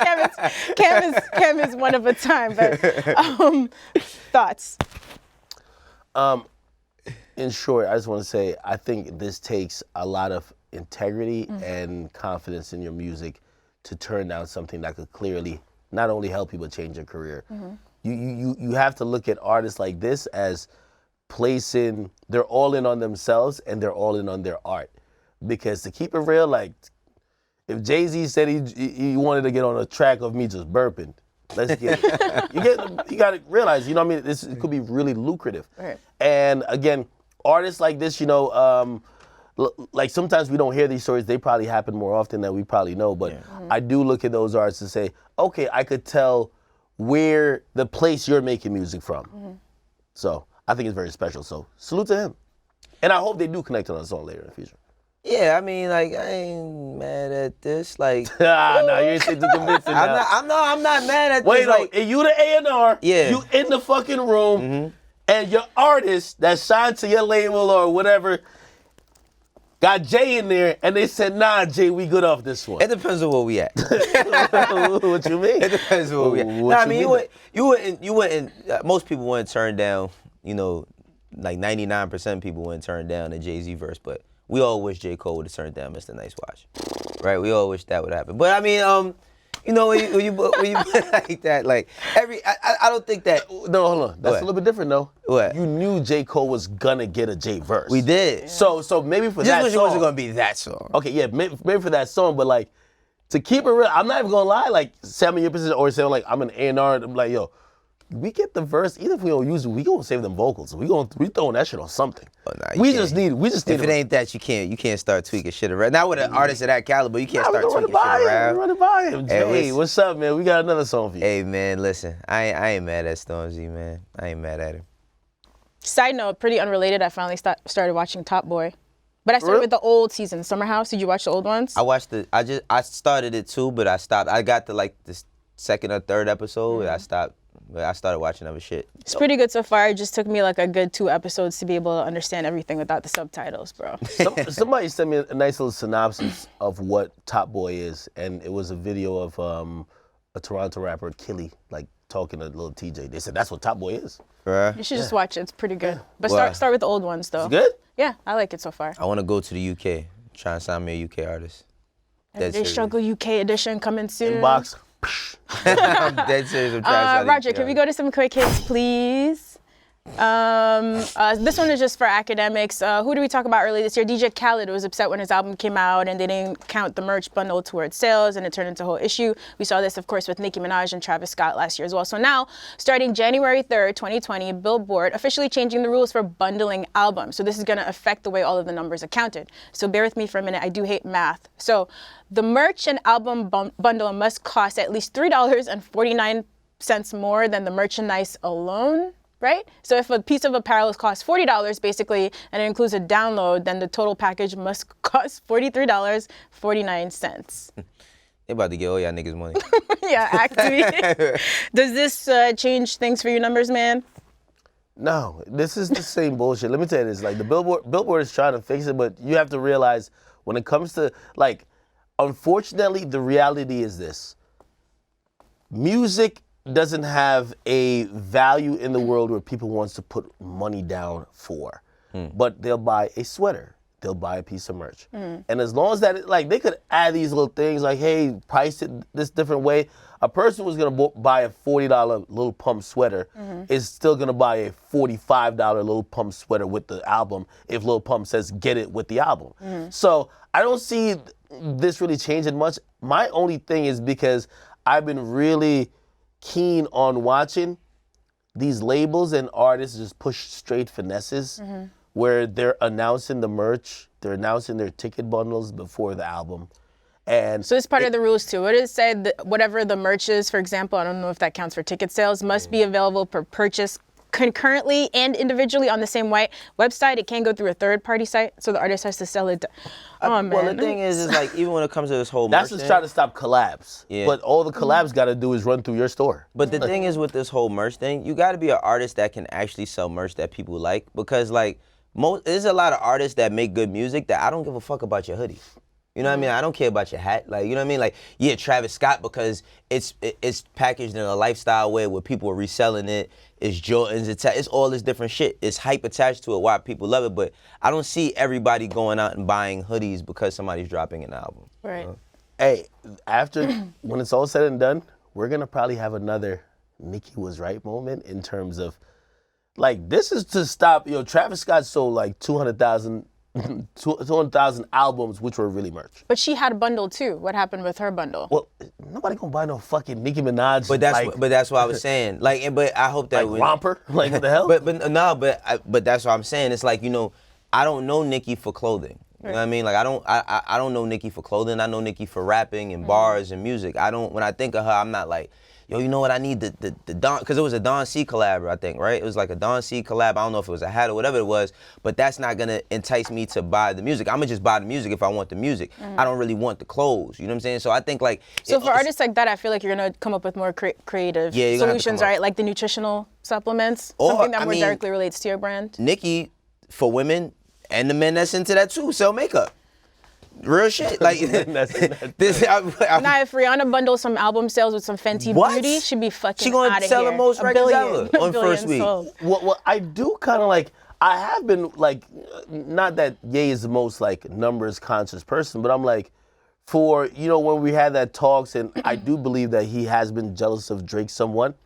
Cam is one of a time. But thoughts? In short, I just want to say I think this takes a lot of integrity and confidence in your music to turn down something that could clearly not only help you but change your career. You have to look at artists like this as they're all in on themselves and they're all in on their art. Because to keep it real, like, if Jay-Z said he wanted to get on a track of me just burping, let's get it. You got to realize, you know what I mean? It could be really lucrative. Right. And again, artists like this, you know, like sometimes we don't hear these stories. They probably happen more often than we probably know. But I do look at those artists and say, okay, I could tell where the place you're making music from. So I think it's very special. So salute to him. And I hope they do connect on a song later in the future. Yeah, I mean, like, I ain't mad at this. Like, no, you ain't too convincing now. I'm not mad at Wait, this. Like, no, you the A&R, Yeah. you in the fucking room, and your artist that signed to your label or whatever got Jay in there, and they said, nah, Jay, we good off this one. it depends on where we at. What you mean? It depends on where we at. What Nah, I you mean, mean? you wouldn't. Most people wouldn't turn down. You know, like 99% of people wouldn't turn down a Jay-Z verse, but we all wish J. Cole would have turned down Mr. Nice Watch, right? We all wish that would happen. But I mean, you know, when you put like that, like I don't think that. No, hold on. That's What? a little bit different, though. What? You knew J. Cole was gonna get a J verse. We did. So maybe for Just that wish it song. wasn't gonna be that song. Okay, yeah, maybe for that song, but like, to keep it real, I'm not even gonna lie, like, say I'm in your position or saying like I'm an A&R, I'm like, yo, we get the verse, even if we don't use it, we gonna save them vocals. We throwing that shit on something. Oh, nah, you we can't. just need If it ain't that, you can't start tweaking shit around. Not with an artist of that caliber, you can't Nah, we start gonna tweaking shit around. Run it by him. Hey, Hey, listen. what's up, man? We got another song for you. Hey man, listen, I ain't mad at Stormzy, man. I ain't mad at him. Side note, pretty unrelated. I finally started watching Top Boy, but I started Really? with the old season, Summer House. Did you watch the old ones? I watched I started it too, but I stopped. I got to like the second or third episode, and I stopped. But I started watching other shit. It's pretty good so far. It just took me like a good 2 episodes to be able to understand everything without the subtitles, bro. Somebody sent me a nice little synopsis of what Top Boy is, and it was a video of a Toronto rapper, Killy, like talking to Lil TJ. They said that's what Top Boy is. Bruh. You should just watch it. It's pretty good. But Wow. start with the old ones though. It's good? Yeah, I like it so far. I want to go to the UK. Try and sign me a UK artist. Dead Everyday serious. Struggle UK edition coming soon. Inbox. I'm dead serious. I'm trying to sign a Roger, UK can we artist. go to some quick hits, please? This one is just for academics. Who did we talk about earlier this year? DJ Khaled was upset when his album came out and they didn't count the merch bundle towards sales, and it turned into a whole issue. We saw this, of course, with Nicki Minaj and Travis Scott last year as well. So now, starting January 3rd, 2020, Billboard officially changing the rules for bundling albums. So this is going to affect the way all of the numbers are counted. So bear with me for a minute. I do hate math. So the merch and album bundle must cost at least $3.49 more than the merchandise alone. Right? So if a piece of apparel costs $40 basically, and it includes a download, then the total package must cost $43.49. They about to get all y'all niggas money. Yeah, actually. Does this change things for your numbers, man? No, this is the same bullshit. Let me tell you this, like the Billboard is trying to fix it, but you have to realize when it comes to, like, unfortunately, the reality is this. Music doesn't have a value in the world where people wants to put money down for. But they'll buy a sweater. They'll buy a piece of merch. And as long as that, like, they could add these little things like, hey, price it this different way. A person who's gonna buy a $40 Lil Pump sweater is still gonna buy a $45 Lil Pump sweater with the album if Lil Pump says get it with the album. So I don't see this really changing much. My only thing is because I've been really keen on watching these labels and artists just push straight finesses where they're announcing the merch, they're announcing their ticket bundles before the album. And So it's part of the rules too. What it said, that whatever the merch is, for example, I don't know if that counts for ticket sales, must be available per purchase concurrently and individually on the same website. It can't go through a third-party site, so the artist has to sell it. Oh, man. Well, the thing is like even when it comes to this whole that's merch just thing, trying to stop collabs. Yeah. But all the collabs got to do is run through your store. But the thing is with this whole merch thing, you got to be an artist that can actually sell merch that people like, because like there's a lot of artists that make good music that I don't give a fuck about your hoodie. You know what I mean? I don't care about your hat. Like, you know what I mean? Like, yeah, Travis Scott, because it's packaged in a lifestyle way where people are reselling it. It's Jordans. It's all this different shit. It's hype attached to it, why people love it. But I don't see everybody going out and buying hoodies because somebody's dropping an album. Right. Hey, after, when it's all said and done, we're going to probably have another Nicki was right moment in terms of, Like, this is to stop, Travis Scott sold like 200,000 albums, which were really merch. But she had a bundle too. What happened with her bundle? Well, nobody gonna buy no fucking Nicki Minaj. But that's what I was saying. Like, but I hope that like romper. Like, what the hell? But that's what I'm saying. It's like, I don't know Nicki for clothing. You know what I mean? Like, I don't know Nicki for clothing. I know Nicki for rapping and bars and music. When I think of her, I'm not like, yo, you know what? I need the Don, because it was a Don C collab, I think, right? It was like a Don C collab. I don't know if it was a hat or whatever it was, but that's not gonna entice me to buy the music. I'm gonna just buy the music if I want the music. I don't really want the clothes. You know what I'm saying? So I think like. So for artists like that, I feel like you're gonna come up with more creative solutions, right? Like the nutritional supplements, something that more directly relates to your brand. Nicki, for women and the men that's into that too, sell makeup. Real shit. Like Now, if Rihanna bundles some album sales with some Fenty Beauty, she'd be fucking She gonna sell the most records ever on first week. Well, I do kind of like. I have been like, not that Ye is the most like numbers conscious person, but I'm like, for when we had that talks, and I do believe that he has been jealous of Drake somewhat.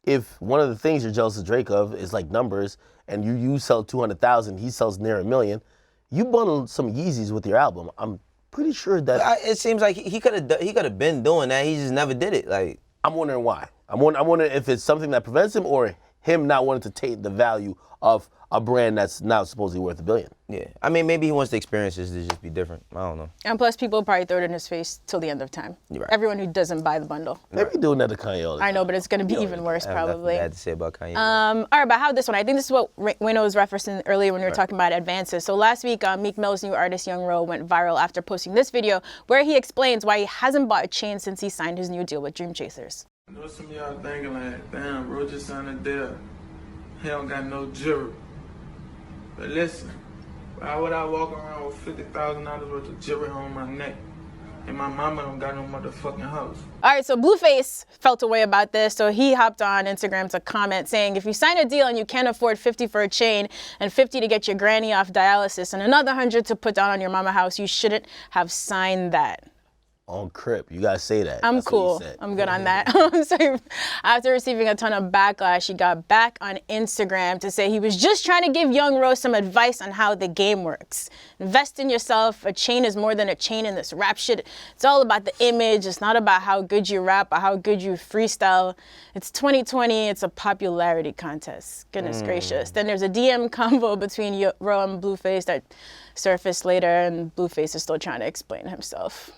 If one of the things you're jealous of Drake of is like numbers, and you sell 200,000, he sells near 1 million. You bundled some Yeezys with your album. I'm pretty sure that it seems like he could have been doing that. He just never did it. Like, I'm wondering why. I'm wondering if it's something that prevents him, or him not wanting to take the value of a brand that's now supposedly worth $1 billion. Yeah, I mean, maybe he wants the experiences to just be different. I don't know. And plus, people probably throw it in his face till the end of time. Right. Everyone who doesn't buy the bundle. Maybe doing that to Kanye all the time. I know, but it's going to be even worse, probably. I had to say about Kanye. All right, but how this one? I think this is what Wayno was referencing earlier when we were talking about advances. So last week, Meek Mill's new artist, Young Ro, went viral after posting this video where he explains why he hasn't bought a chain since he signed his new deal with Dream Chasers. I know some of y'all thinking like, damn, Ro just signed a deal. He don't got no jewelry. But listen, why would I walk around with $50,000 worth of jewelry on my neck? And my mama don't got no motherfucking house. All right, so Blueface felt a way about this, so he hopped on Instagram to comment saying, if you sign a deal and you can't afford 50 for a chain and 50 to get your granny off dialysis and another 100 to put down on your mama house, you shouldn't have signed that. On Crip, you gotta say that. I'm That's cool. I'm good on that. So after receiving a ton of backlash, he got back on Instagram to say he was just trying to give Young Ro some advice on how the game works. Invest in yourself. A chain is more than a chain in this rap shit. It's all about the image. It's not about how good you rap or how good you freestyle. It's 2020. It's a popularity contest. Goodness gracious. Then there's a DM combo between Ro and Blueface that surfaced later, and Blueface is still trying to explain himself.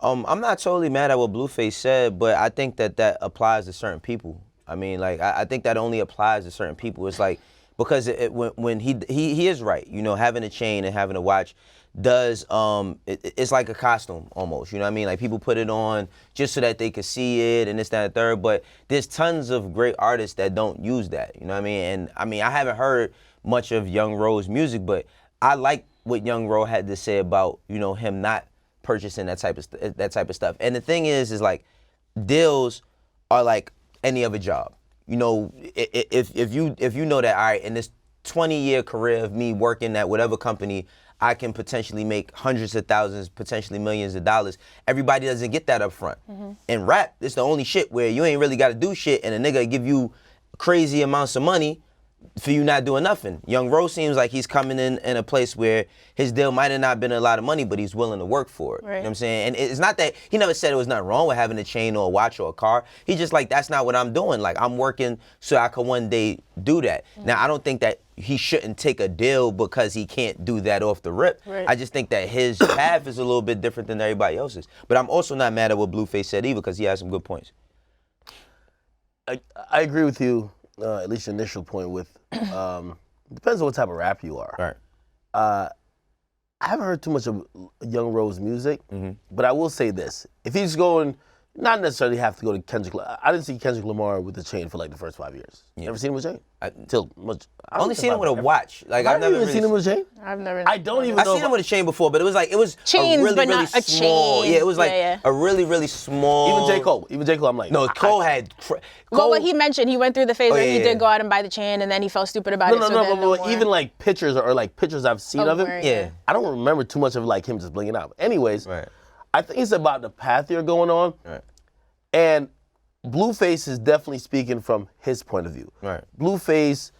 I'm not totally mad at what Blueface said, but I think that applies to certain people. I mean, like, I think that only applies to certain people. It's like, because when he is right, having a chain and having a watch does, it's like a costume almost, you know what I mean? Like, people put it on just so that they could see it and this, that, and the third, but there's tons of great artists that don't use that, you know what I mean? And I mean, I haven't heard much of Young Ro's music, but I like what Young Ro had to say about, him not purchasing that type of stuff. And the thing is like, deals are like any other job. If you know that, all right, in this 20-year career of me working at whatever company, I can potentially make hundreds of thousands, potentially millions of dollars. Everybody doesn't get that up front. In rap, it's the only shit where you ain't really got to do shit, and a nigga give you crazy amounts of money for you not doing nothing. Young Ro seems like he's coming in a place where his deal might have not been a lot of money, but he's willing to work for it. Right. You know what I'm saying? And it's not that, he never said it was nothing wrong with having a chain or a watch or a car. He just like, that's not what I'm doing. Like, I'm working so I can one day do that. Now, I don't think that he shouldn't take a deal because he can't do that off the rip. Right. I just think that his path is a little bit different than everybody else's. But I'm also not mad at what Blueface said either, because he has some good points. I agree with you. At least your initial point with, depends on what type of rap you are. Right. I haven't heard too much of Young Ro's music, but I will say this. If he's going, not necessarily have to go to Kendrick Lamar. I didn't see Kendrick Lamar with the chain for like the first 5 years. Yeah. Never seen him with a chain? I only seen him with a watch. Like, I've never even seen him with a chain? I've never. I don't even know. I've seen him with a chain before, but it was chains, a really, but really not a small. chain. Yeah, it was like a really, really small. Even J. Cole, I'm like. No, Cole had. Well, what he mentioned, he went through the phase where he did go out and buy the chain, and then he felt stupid about it. No, even like pictures or like pictures I've seen of him. Yeah. I don't remember too much of like him just blinging out. Anyways, I think it's about the path you're going on. Right. And Blueface is definitely speaking from his point of view. Right. Blueface,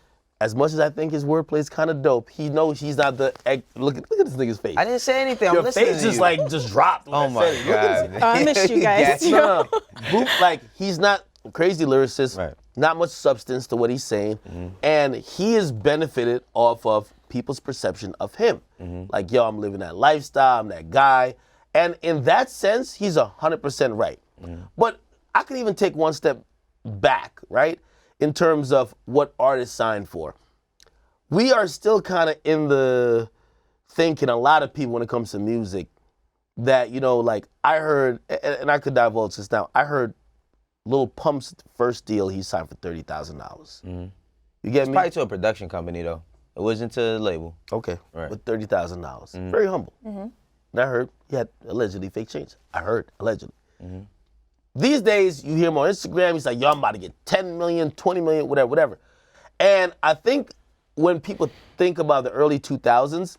as much as I think his wordplay is kind of dope, he knows he's not the. Look at this nigga's face. I didn't say anything. I'm Your listening face to just you. like just dropped. When Oh I my said it. Look at his- God. I missed you guys. No. Boop, like he's not a crazy lyricist. Right. Not much substance to what he's saying, and he is benefited off of people's perception of him. Like, yo, I'm living that lifestyle. I'm that guy, and in that sense, he's 100% right. But I could even take one step back, right, in terms of what artists sign for. We are still kind of in the thinking, a lot of people when it comes to music, that, you know, like I heard, and I could divulge this now, I heard Lil Pump's first deal he signed for $30,000. You get me? Probably to a production company though. It wasn't to a label. Okay, Right. with $30,000. Very humble. And I heard he had allegedly fake change. I heard, allegedly. These days, you hear him on Instagram, he's like, yo, I'm about to get 10 million, 20 million, whatever. And I think when people think about the early 2000s,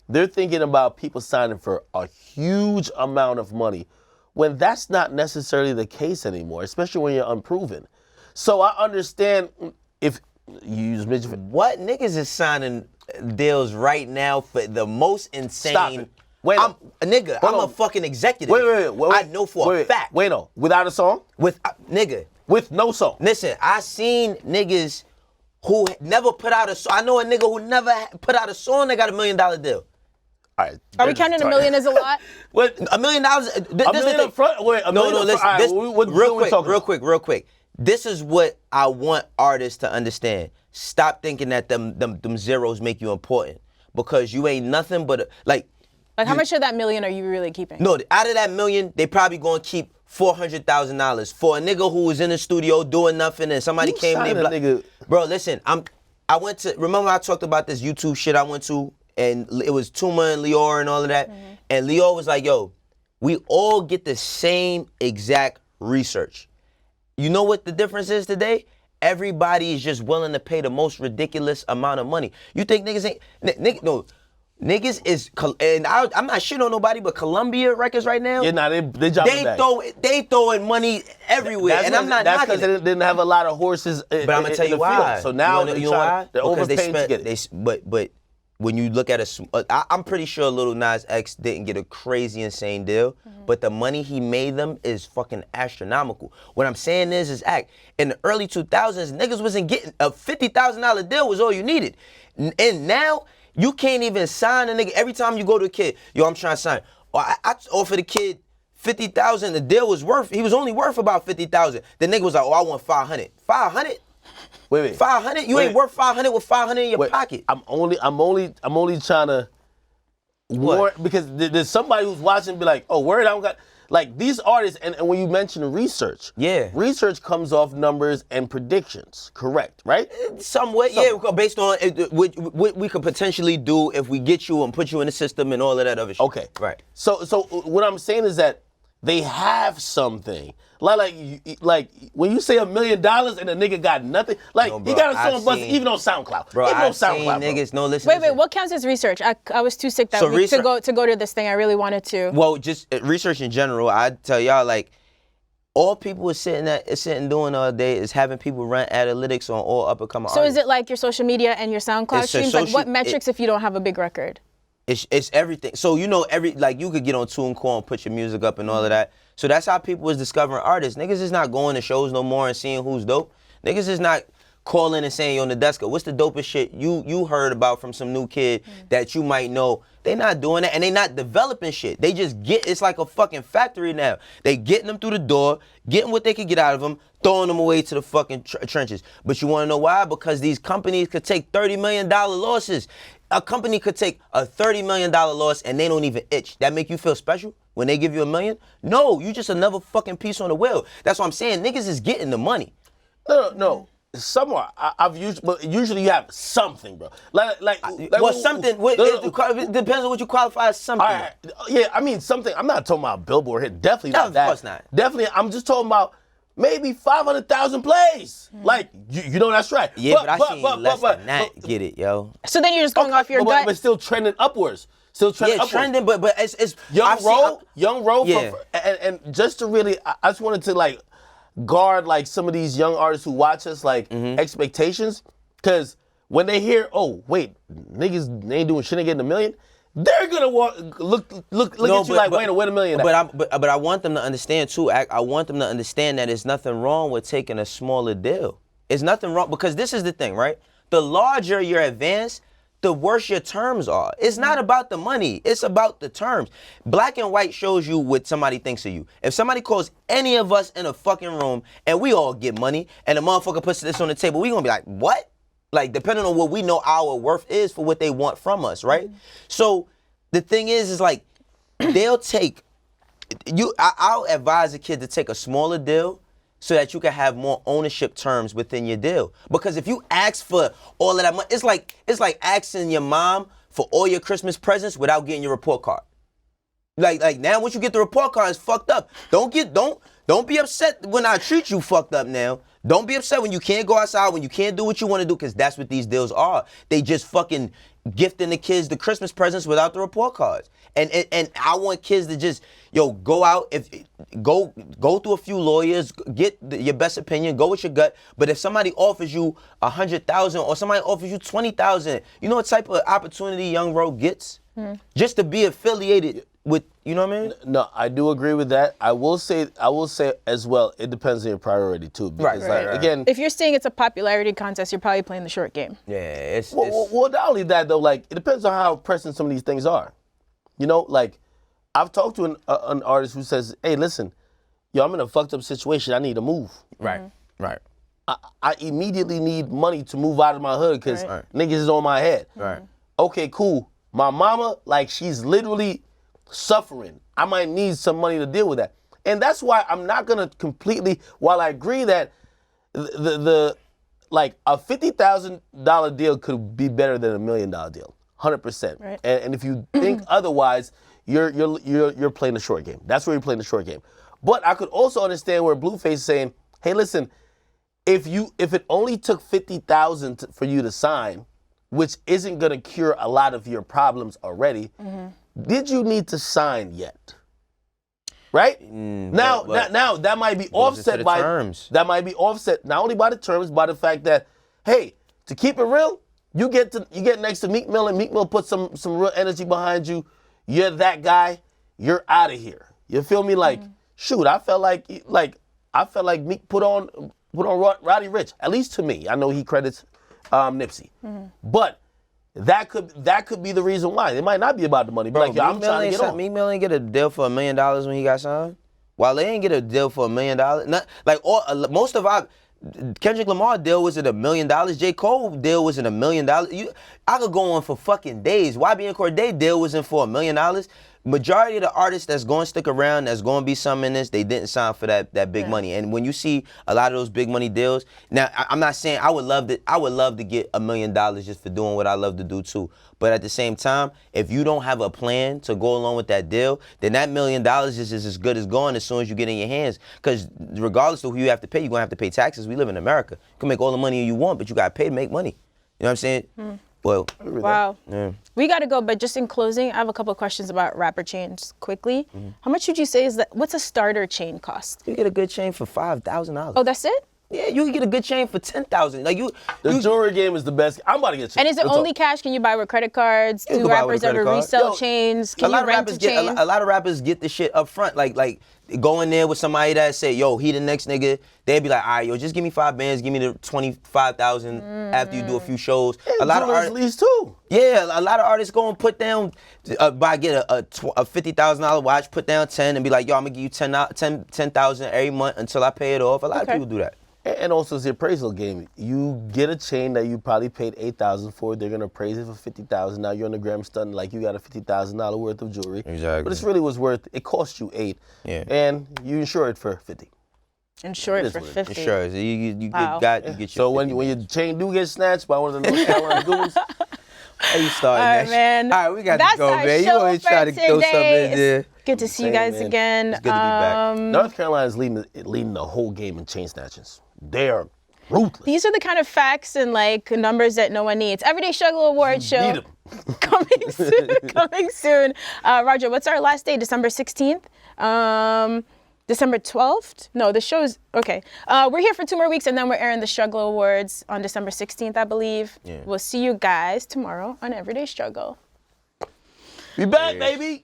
they're thinking about people signing for a huge amount of money, when that's not necessarily the case anymore, especially when you're unproven. So I understand if you just mentioned. What niggas is signing deals right now for the most insane? Stop it. Wait, I'm a nigga. Hold I'm a on. fucking executive. Wait. I know for a fact. Wait, no. Without a song? With nigga. With no song? Listen, I seen niggas who never put out a song. I know a nigga who never put out a song that got $1 million deal. All right. Are we counting $1 million as a lot? What? $1 million. $1 million up front? Wait, $1 million up front? All right, This, what real we quick, talking real about? quick, real quick. This is what I want artists to understand. Stop thinking that them zeros make you important, because you ain't nothing but Like, how much of that million are you really keeping? no. Out of that million, they probably gonna keep $400,000 for a nigga who was in the studio doing nothing and somebody Who came signed in. a nigga? Bro, listen, I went to, remember I talked about this YouTube shit I went to, and it was Tuma and Lior and all of that, and Lior was like, yo, we all get the same exact research. You know what the difference is today? Everybody is just willing to pay the most ridiculous amount of money. You think niggas ain't, no, niggas is, and I'm not shitting on nobody, but Columbia Records right now, Yeah, nah, they dropping back. they throwing money everywhere, and I'm not That's knocking because it. they didn't have a lot of horses. But I'm gonna tell you why. So now you know why? they're Because overpaying to get it. But when you look at I'm pretty sure Lil Nas X didn't get a crazy insane deal, but the money he made them is fucking astronomical. What I'm saying is act. In the early 2000s, niggas wasn't getting a $50,000 deal was all you needed, and now you can't even sign a nigga. Every time you go to a kid, yo, I'm trying to sign. Or I offered a kid $50,000. The deal was he was only worth about $50,000. The nigga was like, oh, I want $500. $500? Wait. 500? You ain't worth 500 with 500 in your pocket. I'm only trying to warn, because there's somebody who's watching and be like, oh, word, I don't got, like these artists, and when you mention research, Yeah. research comes off numbers and predictions, correct, right? Somewhat, yeah, based on what we could potentially do if we get you and put you in the system and all of that other shit. Okay. Right. So what I'm saying is that they have something. Like when you say $1 million and a nigga got nothing, like No, he bro, got a I song bust seen- even on SoundCloud. Bro, even on I've seen SoundCloud, bro. niggas, no, listen. Wait, what counts as research? I was too sick that So week to research- go to this thing. I really wanted to. Well, just research in general, I'd tell y'all, like, all people is sitting doing all day is having people run analytics on all up-and-coming So artists. is it like your social media and your SoundCloud It's a streams? Like what social- metrics if you don't have a big record? It's everything. So you know like you could get on TuneCore and put your music up and all of that. So that's how people is discovering artists. Niggas is not going to shows no more and seeing who's dope. Niggas is not calling and saying, yo, Nadeska, what's the dopest shit you heard about from some new kid that you might know? They not doing that, and they not developing shit. They just it's like a fucking factory now. They getting them through the door, getting what they could get out of them, throwing them away to the fucking trenches. But you want to know why? Because these companies could take $30 million losses. A company could take a $30 million loss and they don't even itch. That make you feel special when they give you $1 million? No, you just another fucking piece on the wheel. That's what I'm saying. Niggas is getting the money. No. Somewhere I've usually you have something, bro. Something. It depends on what you qualify as something. All right. Yeah, I mean something. I'm not talking about Billboard hit. Definitely No, not of that. course not. Definitely, I'm just talking about maybe 500,000 plays. Like you know that's right. Yeah, but I seen less than that. Get it, yo. So then you're just going off your gut. but still trending upwards. Still trending upwards. Trending, but it's Young Roll. Yeah. And just to really, I just wanted to like guard like some of these young artists who watch us like expectations, because when they hear, oh wait, niggas ain't doing shit, ain't getting $1 million, they're gonna look at you like, wait, $1 million. But I want them to understand too. I want them to understand that there's nothing wrong with taking a smaller deal. It's nothing wrong, because this is the thing, right? The larger your advance, the worse your terms are. It's not about the money. It's about the terms. Black and white shows you what somebody thinks of you. If somebody calls any of us in a fucking room and we all get money and the motherfucker puts this on the table, we gonna be like, what? Like, depending on what we know our worth is for what they want from us, right? So the thing is like, they'll take, I'll advise a kid to take a smaller deal so that you can have more ownership terms within your deal. Because if you ask for all of that money, it's like asking your mom for all your Christmas presents without getting your report card. Like now, once you get the report card, it's fucked up. Don't be upset when I treat you fucked up now. Don't be upset when you can't go outside, when you can't do what you want to do, because that's what these deals are. They just fucking gifting the kids the Christmas presents without the report cards. And I want kids to just, go out, go through a few lawyers, get your best opinion, go with your gut. But if somebody offers you $100,000 or somebody offers you $20,000, you know what type of opportunity young bro gets? Just to be affiliated with, you know what I mean? No, I do agree with that. I will say as well, it depends on your priority too. Because Right. again, If you're saying it's a popularity contest, you're probably playing the short game. Yeah, it's well, not only that though, like it depends on how pressing some of these things are. You know, like I've talked to an artist who says, "Hey, listen, I'm in a fucked up situation. I need to move. right. I immediately need money to move out of my hood because niggas is on my head. Right. Okay, cool. My mama, like she's literally suffering. I might need some money to deal with that. And that's why I'm not gonna completely, while I agree that the like a $50,000 deal could be better than $1 million deal. 100%. Right. And if you think otherwise, you're playing the short game. That's where you're playing the short game. But I could also understand where Blueface is saying, hey, listen, if it only took $50,000 for you to sign, which isn't gonna cure a lot of your problems already, did you need to sign yet? Right? Now that might be offset by terms. That might be offset not only by the terms, by the fact that, hey, to keep it real, you get next to Meek Mill and Meek Mill put some real energy behind you. You're that guy. You're out of here. You feel me? Like, shoot, I felt like Meek put on Roddy Ricch. At least to me, I know he credits Nipsey, but that could be the reason why. It might not be about the money. But like, yo, I'm trying to get on. Meek Mill ain't get a deal for $1 million when he got signed. While they ain't get a deal for $1 million, most of our Kendrick Lamar deal was at $1 million. J. Cole deal was at $1 million. I could go on for fucking days. YB Cordae deal wasn't for $1 million. Majority of the artists that's going to stick around, that's going to be some in this, they didn't sign for that big money. And when you see a lot of those big money deals, now I'm not saying I would love to get $1 million just for doing what I love to do too. But at the same time, if you don't have a plan to go along with that deal, then that $1 million is as good as gone as soon as you get in your hands. Because regardless of who you have to pay, you're going to have to pay taxes. We live in America. You can make all the money you want, but you got to pay to make money. You know what I'm saying? Well, wow. Yeah. We got to go, but just in closing, I have a couple of questions about rapper chains quickly. How much would you say what's a starter chain cost? You get a good chain for $5,000. Oh, that's it? Yeah, you can get a good chain for $10,000. The jewelry game is the best. I'm about to get. And is it only cash? Can you buy with credit cards? Do rappers ever resell chains? Can you rent a chain? A lot of rappers get the shit up front, like go in there with somebody that say, yo, he the next nigga. They'd be like, all right, yo, just give me 5 bands, give me the 25,000 after you do a few shows. A lot of artists lease too. Yeah, a lot of artists go and put down, get a $50,000 watch, put down 10 and be like, yo, I'm gonna give you 10,000 every month until I pay it off. A lot of people do that. And also it's the appraisal game. You get a chain that you probably paid $8,000 for. They're gonna appraise it for $50,000. Now you're on the gram stunting like you got a $50,000 worth of jewelry. Exactly. But it's really was worth. It cost you $8,000. Yeah. And you insure it for $50,000. Insure it for $50,000. Sure. So you Wow. get your. So when your chain do get snatched by one of the North Carolina goons, How you starting All right, that man. All right, we got That's to go, our man. You show always for try to throw something today. in there. Good to see you guys man. again. It's good to be back. North Carolina is leading the whole game in chain snatchings. They're ruthless. These are the kind of facts and like numbers that no one needs. Everyday Struggle Awards show Need 'em. coming soon. Coming soon. Roger, what's our last day? December 16th. December 12th? No, the show's, okay. We're here for 2 more weeks and then we're airing the Struggle Awards on December 16th, I believe. Yeah. We'll see you guys tomorrow on Everyday Struggle. Be back, baby.